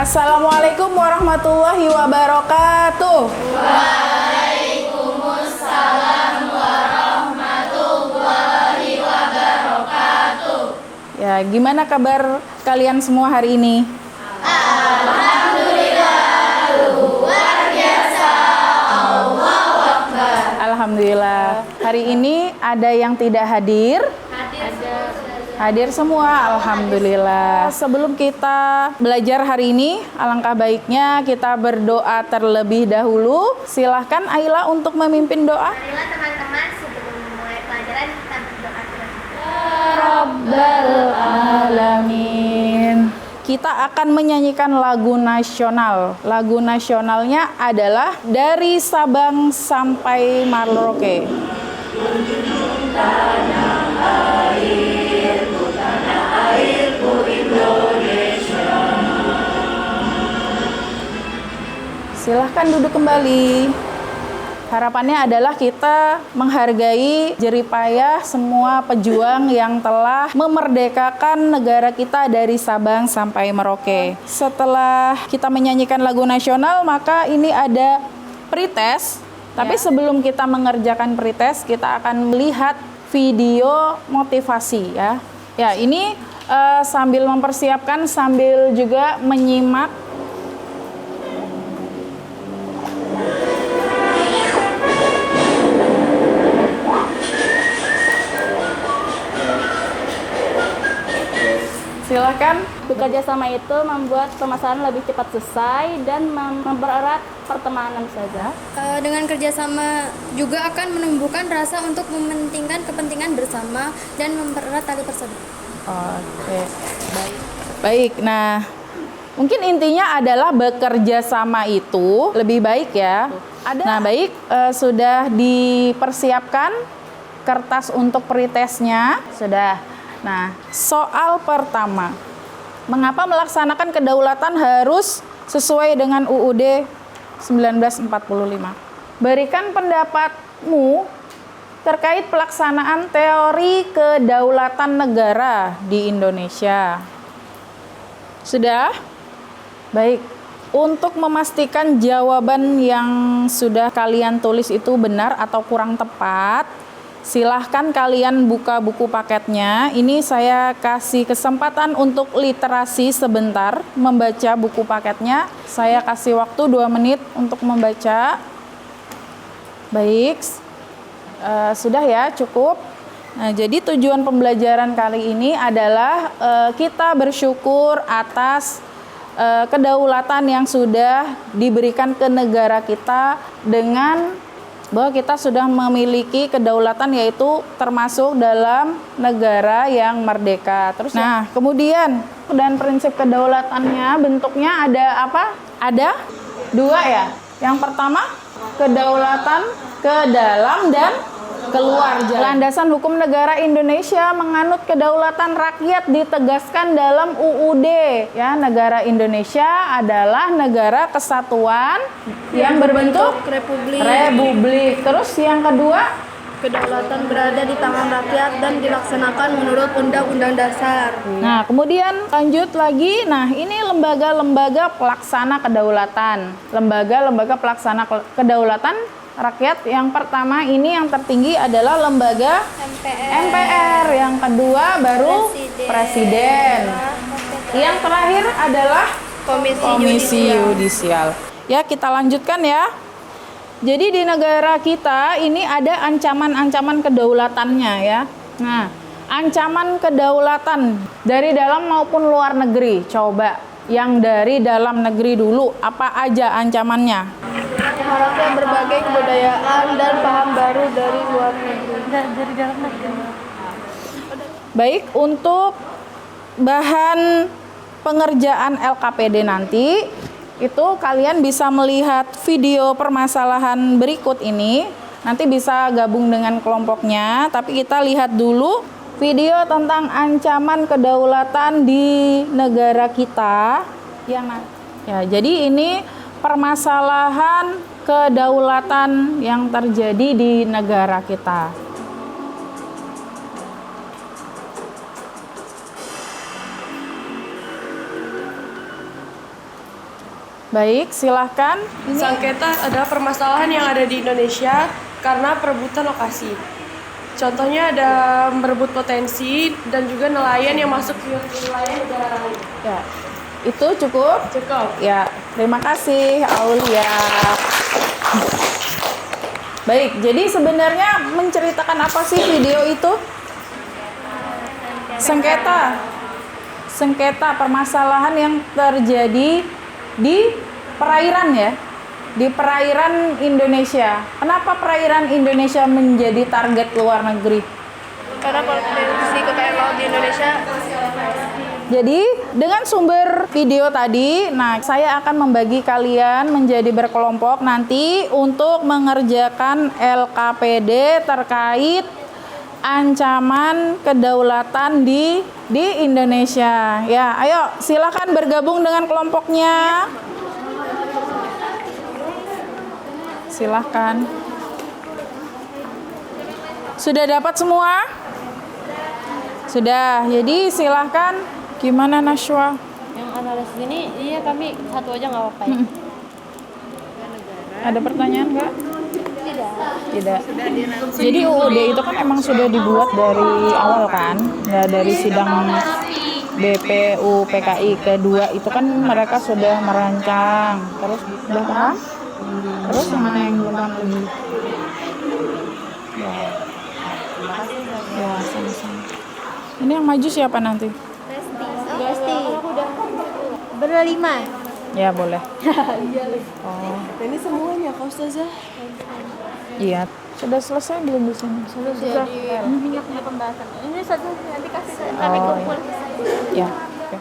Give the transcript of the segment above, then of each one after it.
Assalamualaikum warahmatullahi wabarakatuh. Waalaikumsalam warahmatullahi wabarakatuh. Ya, gimana kabar kalian semua hari ini? Alhamdulillah, luar biasa. Allahu Akbar. Alhamdulillah. Hari ini ada yang tidak hadir? Hadir semua, alhamdulillah. Sebelum kita belajar hari ini, alangkah baiknya kita berdoa terlebih dahulu. Silahkan Aila untuk memimpin doa. Marilah teman-teman sebelum memulai pelajaran kita berdoa terlebih Rabbal alamin. Kita akan menyanyikan lagu nasional. Lagu nasionalnya adalah Dari Sabang Sampai Merauke. Silahkan duduk kembali. Harapannya adalah kita menghargai jeripayah semua pejuang yang telah memerdekakan negara kita dari Sabang sampai Merauke. Setelah kita menyanyikan lagu nasional, maka ini ada pretest. Tapi sebelum kita mengerjakan pretest, kita akan melihat video motivasi ya. Ya, ini sambil mempersiapkan, sambil juga menyimak. Silakan. Bekerja sama itu membuat permasalahan lebih cepat selesai dan mempererat pertemanan saja. Dengan kerjasama juga akan menumbuhkan rasa untuk mementingkan kepentingan bersama dan mempererat tali tersebut. Oke, baik. Nah, mungkin intinya adalah bekerja sama itu lebih baik ya. Nah, baik, sudah dipersiapkan kertas untuk pretestnya? Sudah. Nah, soal pertama. Mengapa melaksanakan kedaulatan harus sesuai dengan UUD 1945? Berikan pendapatmu terkait pelaksanaan teori kedaulatan negara di Indonesia. Sudah? Baik. Untuk memastikan jawaban yang sudah kalian tulis itu benar atau kurang tepat, silahkan kalian buka buku paketnya. Ini saya kasih kesempatan untuk literasi sebentar membaca buku paketnya. Saya kasih waktu 2 menit untuk membaca. Baik, sudah ya, cukup. Nah, jadi tujuan pembelajaran kali ini adalah kita bersyukur atas kedaulatan yang sudah diberikan ke negara kita dengan bahwa kita sudah memiliki kedaulatan, yaitu termasuk dalam negara yang merdeka. Terus nah, kemudian dan prinsip kedaulatannya bentuknya ada apa? Ada 2 ya. Yang pertama, kedaulatan ke dalam dan keluar jalan. Landasan hukum negara Indonesia menganut kedaulatan rakyat ditegaskan dalam UUD ya. Negara Indonesia adalah negara kesatuan yang berbentuk republik. Terus yang kedua, Kedaulatan berada di tangan rakyat dan dilaksanakan menurut Undang-Undang Dasar. nah kemudian lanjut lagi. Nah, ini lembaga-lembaga pelaksana kedaulatan. Lembaga-lembaga pelaksana kedaulatan rakyat, yang pertama ini yang tertinggi adalah lembaga MPR, yang kedua baru Presiden. Yang terakhir adalah Komisi Yudisial. Ya, kita lanjutkan ya. Jadi di negara kita ini ada ancaman-ancaman kedaulatannya ya. Nah, ancaman kedaulatan dari dalam maupun luar negeri. Coba yang dari dalam negeri dulu, apa aja ancamannya? Maraknya berbagai kebudayaan dan paham baru dari luar negeri. Dari dalam negeri. Baik, untuk bahan pengerjaan LKPD nanti, itu kalian bisa melihat video permasalahan berikut ini. Nanti bisa gabung dengan kelompoknya, tapi kita lihat dulu video tentang ancaman kedaulatan di negara kita. Ya, jadi ini permasalahan kedaulatan yang terjadi di negara kita. Baik, silahkan. Sengketa adalah permasalahan yang ada di Indonesia karena perebutan lokasi. Contohnya ada merebut potensi dan juga nelayan yang masuk ke wilayah negara lain. Ya, itu cukup? Cukup. Ya, terima kasih Aulia. Baik, jadi sebenarnya menceritakan apa sih video itu? Sengketa permasalahan yang terjadi di perairan ya, di perairan Indonesia. Kenapa perairan Indonesia menjadi target luar negeri? Karena potensi kekayaan laut di Indonesia. Jadi dengan sumber video tadi, nah saya akan membagi kalian menjadi berkelompok nanti untuk mengerjakan LKPD terkait ancaman kedaulatan di Indonesia. Ya, ayo silakan bergabung dengan kelompoknya. Silahkan. Sudah dapat semua? Sudah. Jadi silahkan. Gimana Nashwa? Yang analisis ini, iya kami satu aja nggak apa-apa ya? Ada pertanyaan nggak? Tidak. Jadi UUD itu kan emang sudah dibuat dari awal kan? Ya, dari sidang BPU PKI kedua itu kan mereka sudah merancang. Terus udah paham? Terus yang mana yang belum paham lagi? Ya, sama-sama. Ini yang maju siapa nanti? Resti. Berlima. Ya boleh. Oh. Ini semuanya Kak Ustazah. Iya. Sudah selesai belum di sini? Sudah. Minyaknya pembahasan. Ini satu nanti kasih kami kumpul. Ya. Oke.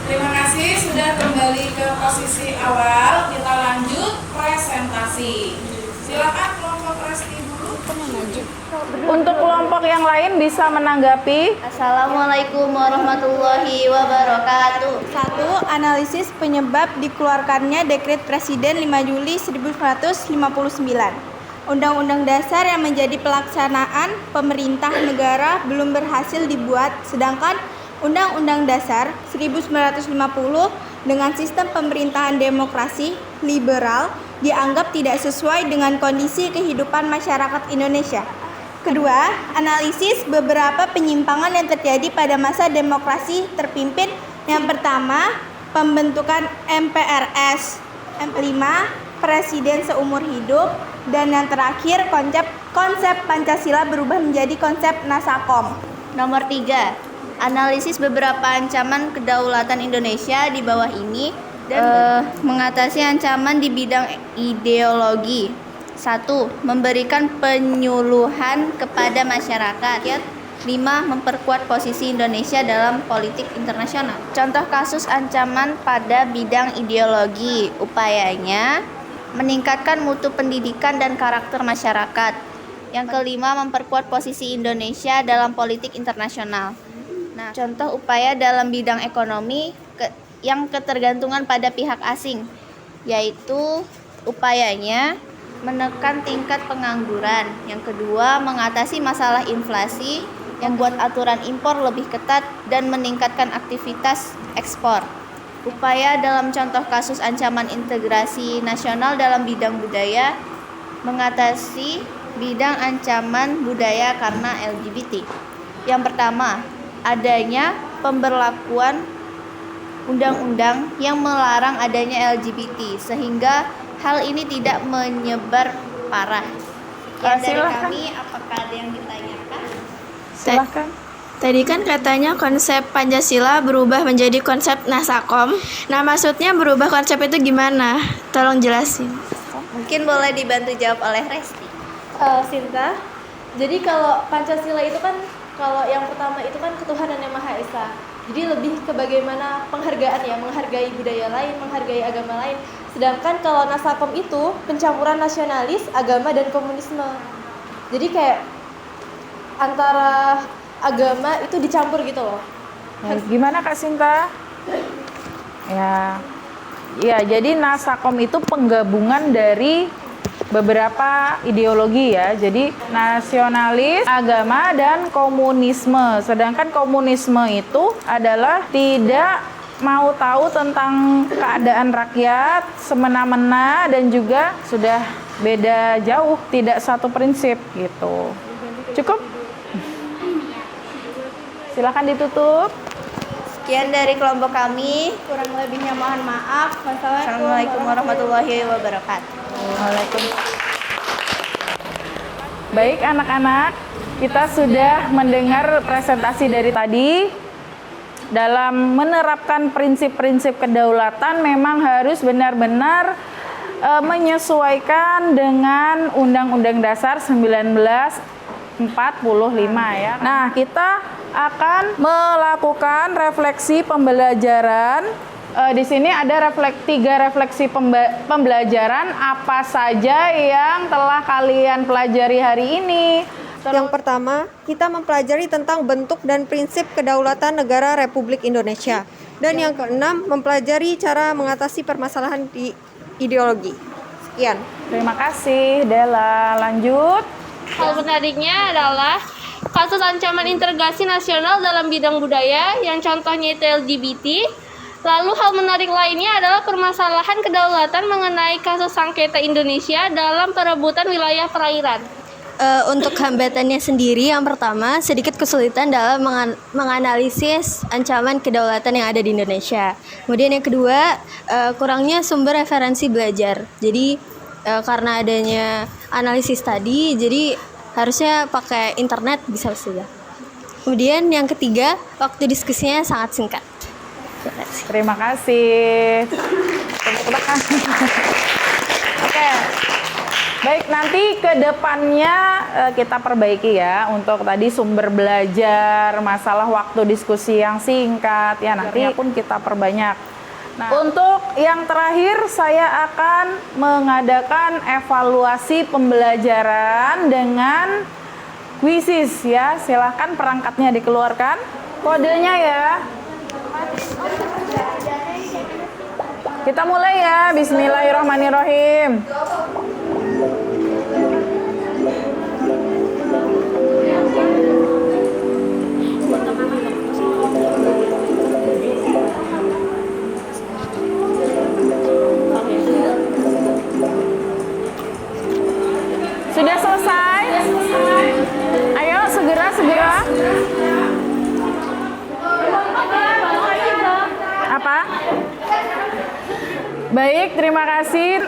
Terima kasih sudah kembali ke posisi awal. Kita lanjut presentasi. Silakan kelompok Resti dulu. Untuk kelompok yang lain bisa menanggapi. Assalamualaikum warahmatullahi wabarakatuh. 1. Analisis penyebab dikeluarkannya Dekret Presiden 5 Juli 1959. Undang-undang dasar yang menjadi pelaksanaan pemerintah negara belum berhasil dibuat, sedangkan Undang-Undang Dasar 1950 dengan sistem pemerintahan demokrasi liberal dianggap tidak sesuai dengan kondisi kehidupan masyarakat Indonesia. Kedua, analisis beberapa penyimpangan yang terjadi pada masa demokrasi terpimpin. Yang pertama, pembentukan MPRS. 5. Presiden seumur hidup. Dan yang terakhir, konsep Pancasila berubah menjadi konsep Nasakom. Nomor 3. Analisis beberapa ancaman kedaulatan Indonesia di bawah ini dan mengatasi ancaman di bidang ideologi. 1. Memberikan penyuluhan kepada masyarakat. 5. Memperkuat posisi Indonesia dalam politik internasional. Contoh kasus ancaman pada bidang ideologi. Upayanya meningkatkan mutu pendidikan dan karakter masyarakat. Yang kelima, memperkuat posisi Indonesia dalam politik internasional. Nah, contoh upaya dalam bidang ekonomi yang ketergantungan pada pihak asing, yaitu upayanya menekan tingkat pengangguran. Yang kedua, mengatasi masalah inflasi yang buat aturan impor lebih ketat dan meningkatkan aktivitas ekspor. Upaya dalam contoh kasus ancaman integrasi nasional dalam bidang budaya, mengatasi bidang ancaman budaya karena LGBT. Yang pertama, adanya pemberlakuan undang-undang yang melarang adanya LGBT sehingga hal ini tidak menyebar parah. Dari kami, apakah ada yang ditanyakan? Silakan. Tadi kan katanya konsep Pancasila berubah menjadi konsep Nasakom. Nah, maksudnya berubah konsep itu gimana? Tolong jelasin. Mungkin boleh dibantu jawab oleh Resti. Sinta. Jadi kalau Pancasila itu kan, kalau yang pertama itu kan ketuhanan yang Maha Esa. Jadi lebih ke bagaimana penghargaan ya, menghargai budaya lain, menghargai agama lain. Sedangkan kalau Nasakom itu pencampuran nasionalis, agama dan komunisme. Jadi kayak antara agama itu dicampur gitu loh. Nah, gimana Kak Sinta? Ya, jadi Nasakom itu penggabungan dari beberapa ideologi ya. Jadi nasionalis, agama, dan komunisme. Sedangkan komunisme itu adalah tidak mau tahu tentang keadaan rakyat semena-mena dan juga sudah beda jauh, tidak satu prinsip gitu. Cukup? Silakan ditutup. Sekian dari kelompok kami. Kurang lebihnya mohon maaf. Assalamualaikum warahmatullahi wabarakatuh. Waalaikumsalam. Baik anak-anak, kita sudah mendengar presentasi dari tadi. Dalam menerapkan prinsip-prinsip kedaulatan memang harus benar-benar menyesuaikan dengan Undang-Undang Dasar 1945 ya. Nah, kita akan melakukan refleksi pembelajaran. Di sini ada tiga refleksi pembelajaran apa saja yang telah kalian pelajari hari ini. Yang pertama, kita mempelajari tentang bentuk dan prinsip kedaulatan negara Republik Indonesia. Dan yang keenam, mempelajari cara mengatasi permasalahan di ideologi. Sekian. Terima kasih, Della. Lanjut. Hal menariknya adalah kasus ancaman integrasi nasional dalam bidang budaya yang contohnya itu LGBT. Lalu hal menarik lainnya adalah permasalahan kedaulatan mengenai kasus sengketa Indonesia dalam perebutan wilayah perairan. Untuk hambatannya sendiri, yang pertama sedikit kesulitan dalam menganalisis ancaman kedaulatan yang ada di Indonesia. Kemudian yang kedua, kurangnya sumber referensi belajar. Jadi karena adanya analisis tadi, jadi harusnya pakai internet bisa saja. Kemudian yang ketiga, waktu diskusinya sangat singkat. Terima kasih. Oke. Baik, nanti ke depannya kita perbaiki ya untuk tadi sumber belajar, masalah waktu diskusi yang singkat ya nanti pun kita perbanyak. Nah, untuk yang terakhir saya akan mengadakan evaluasi pembelajaran dengan kuisis ya. Silahkan perangkatnya dikeluarkan. Kodenya ya. Kita mulai ya. Bismillahirrahmanirrahim. Sudah selesai? Ayo segera. Apa? Baik, terima kasih.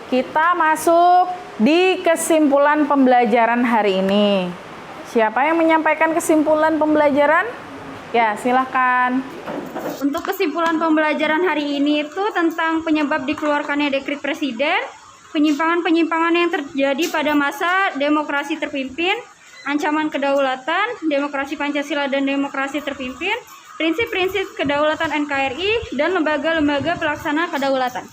Kita masuk di kesimpulan pembelajaran hari ini. Siapa yang menyampaikan kesimpulan pembelajaran? Ya, silahkan. Untuk kesimpulan pembelajaran hari ini itu tentang penyebab dikeluarkannya dekret presiden, penyimpangan-penyimpangan yang terjadi pada masa demokrasi terpimpin, ancaman kedaulatan, demokrasi Pancasila dan demokrasi terpimpin, prinsip-prinsip kedaulatan NKRI, dan lembaga-lembaga pelaksana kedaulatan.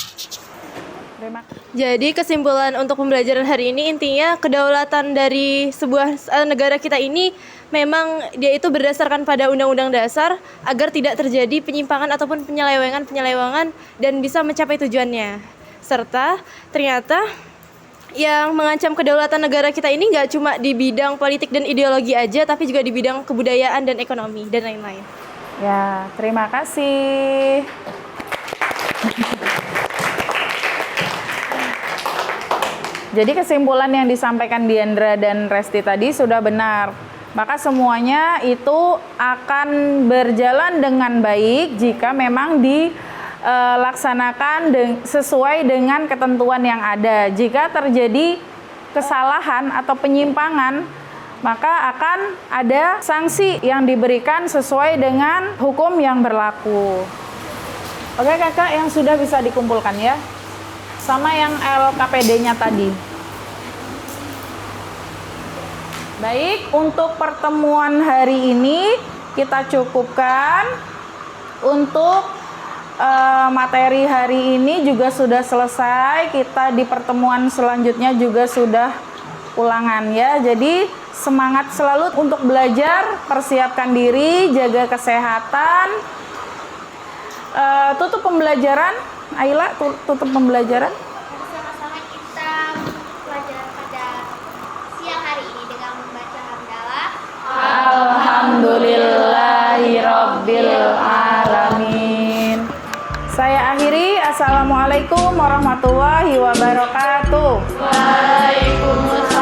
Jadi kesimpulan untuk pembelajaran hari ini intinya kedaulatan dari sebuah negara kita ini memang dia itu berdasarkan pada Undang-Undang Dasar agar tidak terjadi penyimpangan ataupun penyelewengan dan bisa mencapai tujuannya. Serta ternyata yang mengancam kedaulatan negara kita ini nggak cuma di bidang politik dan ideologi aja, tapi juga di bidang kebudayaan dan ekonomi dan lain-lain. Ya, terima kasih. Jadi kesimpulan yang disampaikan Diandra dan Resti tadi sudah benar. Maka semuanya itu akan berjalan dengan baik jika memang dilaksanakan sesuai dengan ketentuan yang ada. Jika terjadi kesalahan atau penyimpangan, maka akan ada sanksi yang diberikan sesuai dengan hukum yang berlaku. Oke kakak, yang sudah bisa dikumpulkan ya. Sama yang LKPD-nya tadi. Baik, untuk pertemuan hari ini kita cukupkan. Untuk materi hari ini juga sudah selesai. Kita di pertemuan selanjutnya juga sudah ulangan ya. Jadi semangat selalu untuk belajar, persiapkan diri, jaga kesehatan. Tutup pembelajaran. Aila, tutup pembelajaran. Bersama-sama kita pelajaran pada siang hari ini dengan membaca hamdalah. Alhamdulillahirabbil alamin. Wassalamualaikum warahmatullahi wabarakatuh. Waalaikumsalam.